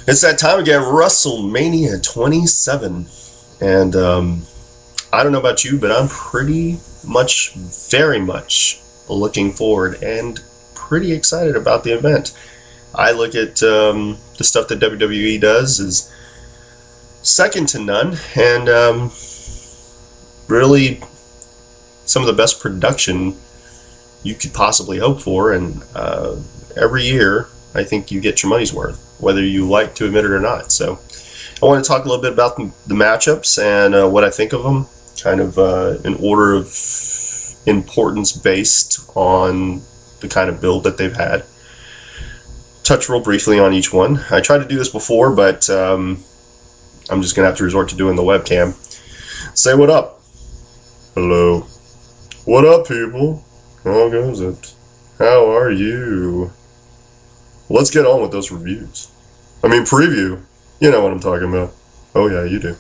It's that time again, Wrestlemania 27. And I don't know about you, but I'm very much looking forward and pretty excited about the event. I look at the stuff that WWE does is second to none, and really some of the best production you could possibly hope for. And every year, I think you get your money's worth, whether you like to admit it or not. So I want to talk a little bit about the matchups and what I think of them, kind of in order of importance based on the kind of build that they've had. Touch real briefly on each one. I tried to do this before, but I'm just going to have to resort to doing the webcam. Say what up. Hello. What up, people? How goes it? How are you? Let's get on with those reviews. Preview. You know what I'm talking about. Oh yeah, you do.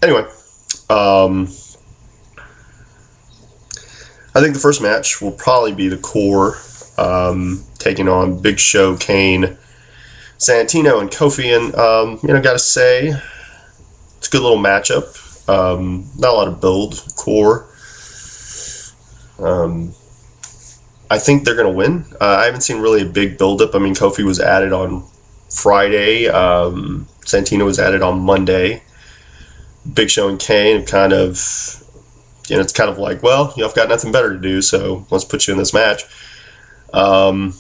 Anyway, I think the first match will probably be the Core taking on Big Show, Kane, Santino, and Kofi. And gotta say, it's a good little matchup. Not a lot of build. Core. I think they're going to win. I haven't seen really a big build-up. Kofi was added on Friday. Santino was added on Monday. Big Show and Kane kind of, it's kind of like, well, I've got nothing better to do, so let's put you in this match. But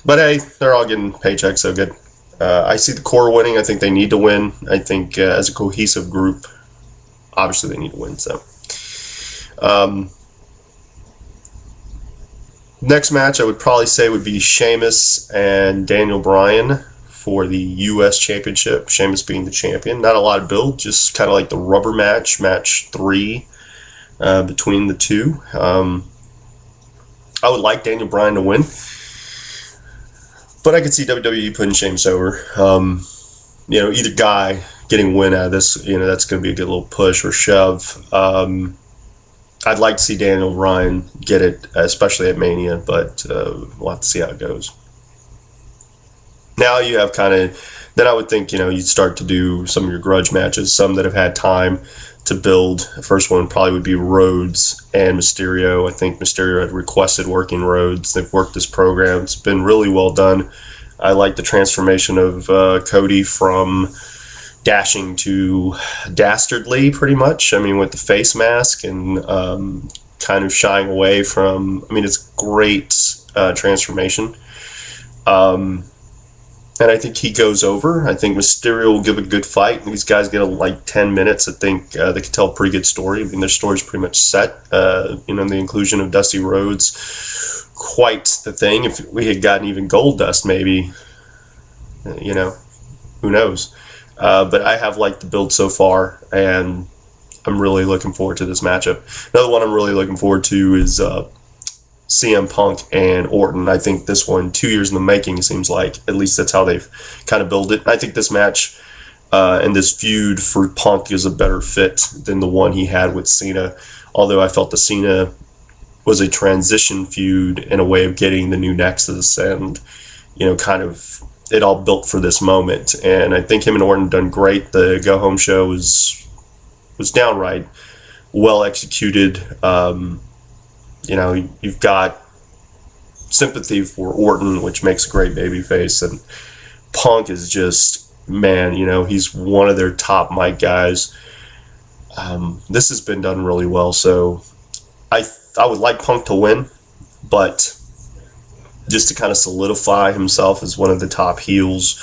hey, they're all getting paychecks, so good. I see the Core winning. I think they need to win. I think as a cohesive group, obviously they need to win. So, next match I would probably say would be Sheamus and Daniel Bryan for the U.S. Championship. Sheamus being the champion. Not a lot of build, just kind of like the rubber match 3 between the two. I would like Daniel Bryan to win, but I could see WWE putting Sheamus over. Either guy getting a win out of this, that's going to be a good little push or shove. I'd like to see Daniel Bryan get it, especially at Mania, but we'll have to see how it goes. Now you have then I would think, you'd start to do some of your grudge matches, some that have had time to build. The first one probably would be Rhodes and Mysterio. I think Mysterio had requested working Rhodes. They've worked this program. It's been really well done. I like the transformation of Cody from dashing to dastardly, pretty much. With the face mask and kind of shying away from. It's great transformation. And I think he goes over. I think Mysterio will give a good fight. These guys get 10 minutes. I think they can tell a pretty good story. Their story's pretty much set. The inclusion of Dusty Rhodes, quite the thing. If we had gotten even Goldust, maybe, who knows? But I have liked the build so far, and I'm really looking forward to this matchup. Another one I'm really looking forward to is CM Punk and Orton. I think this one, 2 years in the making, it seems like. At least that's how they've kind of built it. I think this match and this feud for Punk is a better fit than the one he had with Cena, although I felt the Cena was a transition feud in a way of getting the new Nexus and, kind of it all built for this moment. And I think him and Orton done great. The Go Home show was downright well executed. You've got sympathy for Orton, which makes a great babyface, and Punk is just, man, he's one of their top mic guys. This has been done really well, so I would like Punk to win, but just to kind of solidify himself as one of the top heels,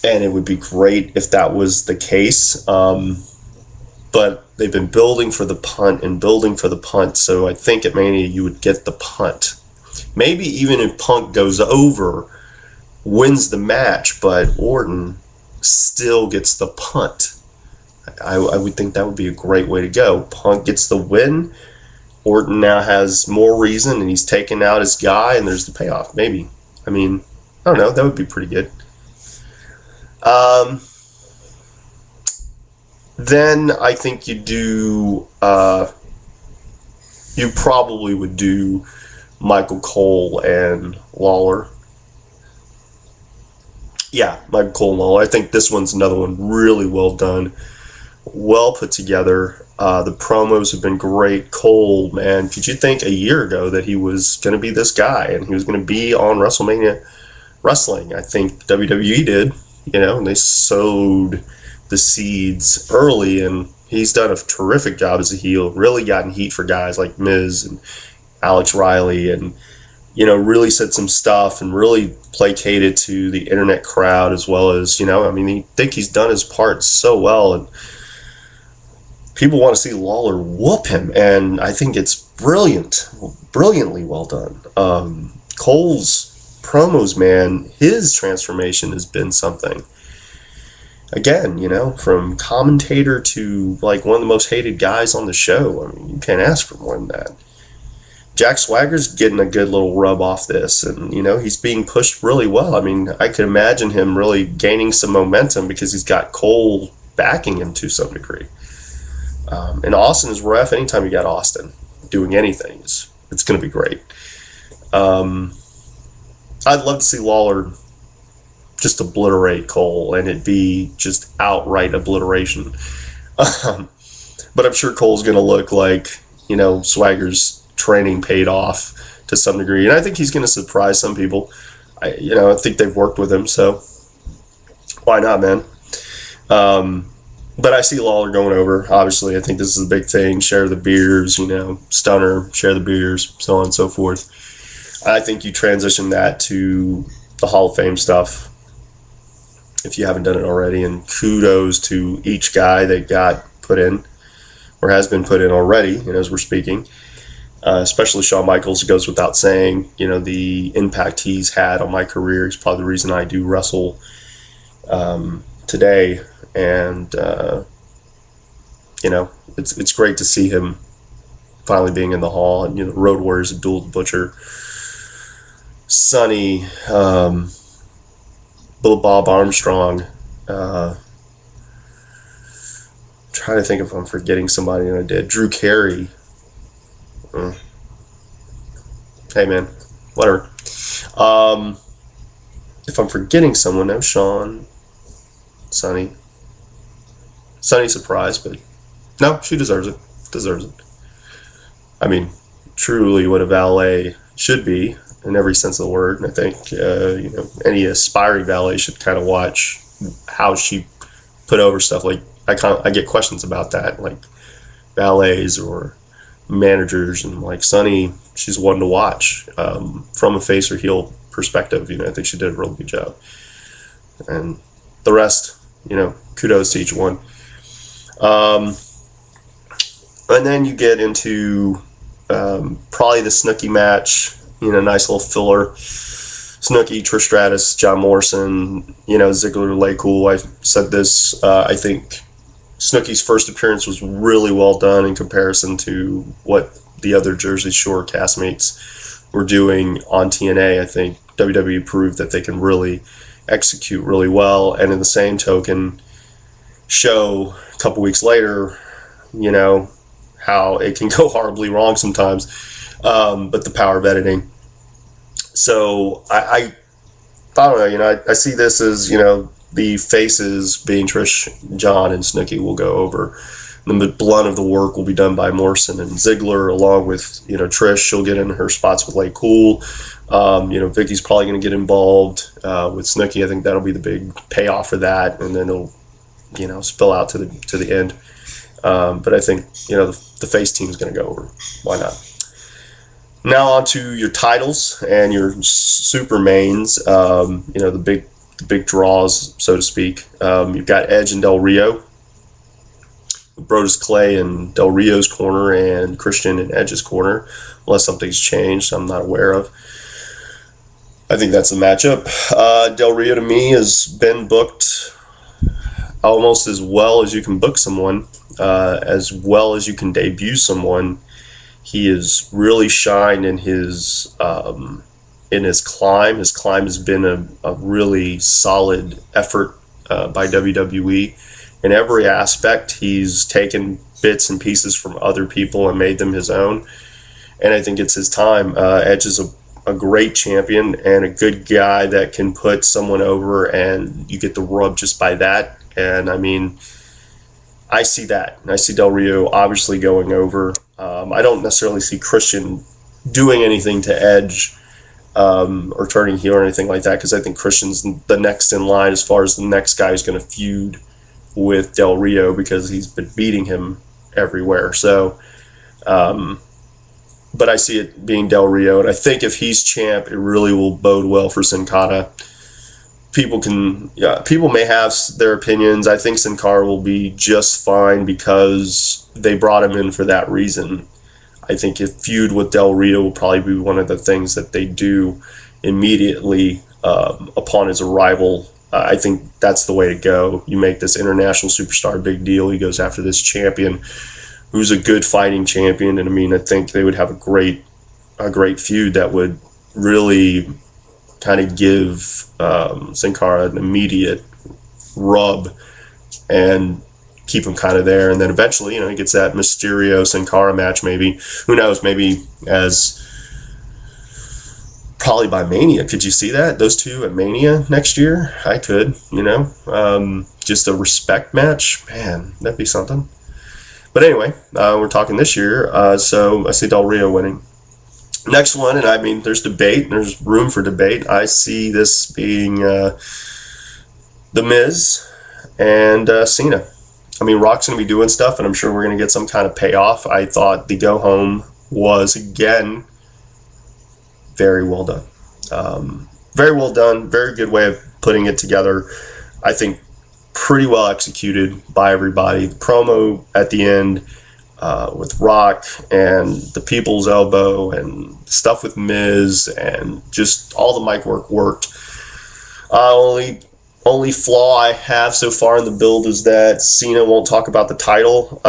and it would be great if that was the case. But they've been building for the punt, so I think at Mania you would get the punt. Maybe even if Punk goes over, wins the match, but Orton still gets the punt. I would think that would be a great way to go. Punk gets the win, Orton now has more reason, and he's taking out his guy, and there's the payoff, maybe. I don't know, that would be pretty good. Then I think you probably would do Michael Cole and Lawler. Yeah, Michael Cole and Lawler. I think this one's another one really well done, well put together. The promos have been great. Cole, man, could you think a year ago that he was going to be this guy and he was going to be on WrestleMania wrestling? I think WWE did, and they sowed the seeds early, and he's done a terrific job as a heel, really gotten heat for guys like Miz and Alex Riley, and really said some stuff and really placated to the internet crowd as well as, I think he's done his part so well, and people want to see Lawler whoop him, and I think it's brilliantly well done. Cole's promos, man, his transformation has been something. Again, from commentator to like one of the most hated guys on the show. I mean, you can't ask for more than that. Jack Swagger's getting a good little rub off this, and he's being pushed really well. I mean, I could imagine him really gaining some momentum because he's got Cole backing him to some degree. And Austin is ref. Anytime you got Austin doing anything, it's going to be great. I'd love to see Lawler just obliterate Cole, and it be just outright obliteration. But I'm sure Cole's going to look like, Swagger's training paid off to some degree, and I think he's going to surprise some people. I think they've worked with him, so why not, man? But I see Lawler going over. Obviously, I think this is a big thing. Share the beers, Stunner, share the beers, so on and so forth. I think you transition that to the Hall of Fame stuff if you haven't done it already. And kudos to each guy that got put in or has been put in already, as we're speaking. Especially Shawn Michaels. It goes without saying, the impact he's had on my career. He's probably the reason I do wrestle today. And it's great to see him finally being in the Hall, and the Road Warriors, Abdul the Butcher, Sonny, Bob Armstrong. Trying to think if I'm forgetting somebody, and I did. Drew Carey. Hey man, whatever. If I'm forgetting someone, no, Sean, Sonny surprised, but no, she deserves it. I mean, truly what a valet should be in every sense of the word. And I think any aspiring valet should kind of watch how she put over stuff. Like I get questions about that, like valets or managers, and like Sonny, she's one to watch from a face or heel perspective. I think she did a really good job, and the rest, kudos to each one. And then you get into probably the Snooki match, nice little filler. Snooki, Trish Stratus, John Morrison, Ziggler, Lay Cool. I said this, I think Snooki's first appearance was really well done in comparison to what the other Jersey Shore castmates were doing on TNA. I think WWE proved that they can really execute really well, and in the same token, show a couple weeks later, how it can go horribly wrong sometimes, but the power of editing. So I don't know, I see this as, the faces being Trish, John, and Snooki will go over. And the blunt of the work will be done by Morrison and Ziggler, along with, Trish. She'll get in her spots with Lay Cool. Vicky's probably going to get involved with Snooki. I think that'll be the big payoff for that, and then it'll, spill out to the end. But I think, the face team is going to go over. Why not? Now on to your titles and your super mains. The big draws, so to speak. You've got Edge and Del Rio, Brodus Clay in Del Rio's corner, and Christian in Edge's corner, unless something's changed I'm not aware of. I think that's the matchup. Del Rio, to me, has been booked almost as well as you can book someone, as well as you can debut someone. He has really shined in his climb. His climb has been a really solid effort by WWE. In every aspect, he's taken bits and pieces from other people and made them his own. And I think it's his time. Edge is a great champion and a good guy that can put someone over, and you get the rub just by that. And I mean, I see that. I see Del Rio obviously going over. I don't necessarily see Christian doing anything to Edge or turning heel or anything like that, because I think Christian's the next in line as far as the next guy who's going to feud with Del Rio, because he's been beating him everywhere. So, but I see it being Del Rio, and I think if he's champ, it really will bode well for Sin Cara. People may have their opinions. I think Sin Cara will be just fine because they brought him in for that reason. I think a feud with Del Rio will probably be one of the things that they do immediately upon his arrival. I think that's the way to go. You make this international superstar a big deal. He goes after this champion who's a good fighting champion, and I mean, I think they would have a great feud that would really kind of give Sin Cara an immediate rub and keep him kind of there. And then eventually, he gets that Mysterio Sin Cara match, maybe. Who knows? Maybe probably by Mania. Could you see that? Those two at Mania next year? I could, just a respect match. Man, that'd be something. But anyway, we're talking this year, so I see Del Rio winning. Next one, and I mean, there's debate. There's room for debate. I see this being The Miz and Cena. I mean, Rock's going to be doing stuff, and I'm sure we're going to get some kind of payoff. I thought the go-home was, again, very well done. Very well done. Very good way of putting it together. I think pretty well executed by everybody. The promo at the end with Rock and the People's Elbow and stuff with Miz and just all the mic work worked. Only flaw I have so far in the build is that Cena won't talk about the title.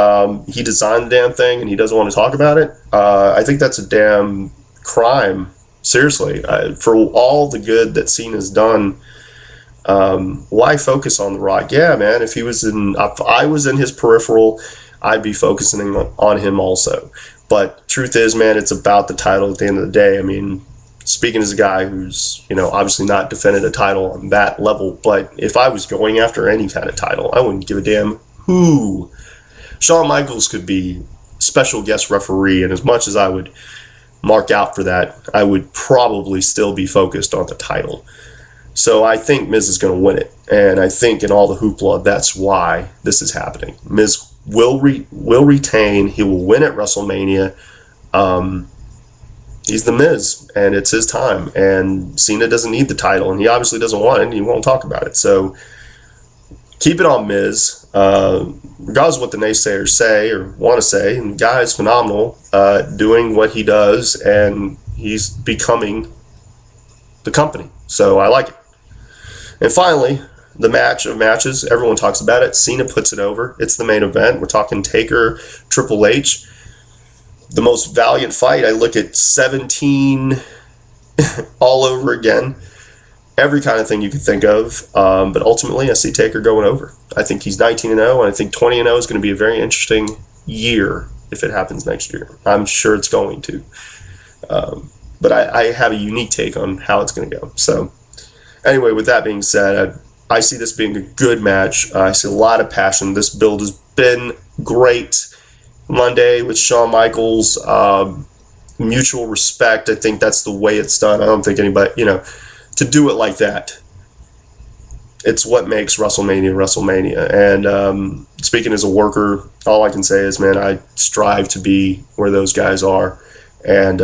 He designed the damn thing and he doesn't want to talk about it. I think that's a damn crime. Seriously, for all the good that Cena's done, why focus on The Rock? Yeah, man, if I was in his peripheral, I'd be focusing on him also. But truth is, man, it's about the title at the end of the day. I mean, speaking as a guy who's, obviously not defended a title on that level, but if I was going after any kind of title, I wouldn't give a damn who. Shawn Michaels could be special guest referee, and as much as I would mark out for that, I would probably still be focused on the title. So I think Miz is going to win it, and I think in all the hoopla, that's why this is happening. Miz will retain. He will win at WrestleMania. He's the Miz, and it's his time. And Cena doesn't need the title, and he obviously doesn't want it, and he won't talk about it. So keep it on Miz. Regardless of what the naysayers say or want to say, and the guy is phenomenal, doing what he does, and he's becoming the company. So I like it. And finally, the match of matches. Everyone talks about it. Cena puts it over. It's the main event. We're talking Taker, Triple H. The most valiant fight. I look at 17 all over again. Every kind of thing you could think of. But ultimately, I see Taker going over. I think he's 19-0, and I think 20-0 is going to be a very interesting year if it happens next year. I'm sure it's going to. But I have a unique take on how it's going to go. So anyway, with that being said, I see this being a good match. I see a lot of passion. This build has been great. Monday with Shawn Michaels, mutual respect. I think that's the way it's done. I don't think anybody, to do it like that, it's what makes WrestleMania. And speaking as a worker, all I can say is, man, I strive to be where those guys are. And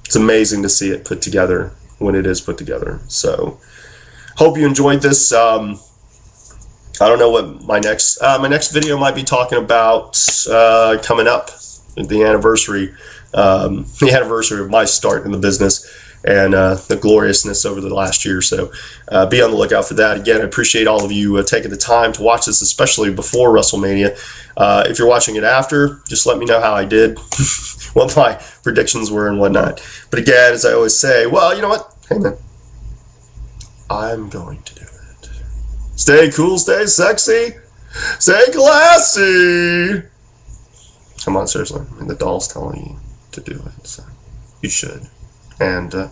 it's amazing to see it put together when it is put together. So hope you enjoyed this. I don't know what my next video might be talking about coming up, the anniversary of my start in the business and the gloriousness over the last year. So be on the lookout for that. Again, I appreciate all of you taking the time to watch this, especially before WrestleMania. If you're watching it after, just let me know how I did, what my predictions were and whatnot. But again, as I always say, well, you know what? Hey, man, I'm going to do it. Stay cool, stay sexy, stay classy. Come on, seriously. I mean, the doll's telling you to do it, so you should. and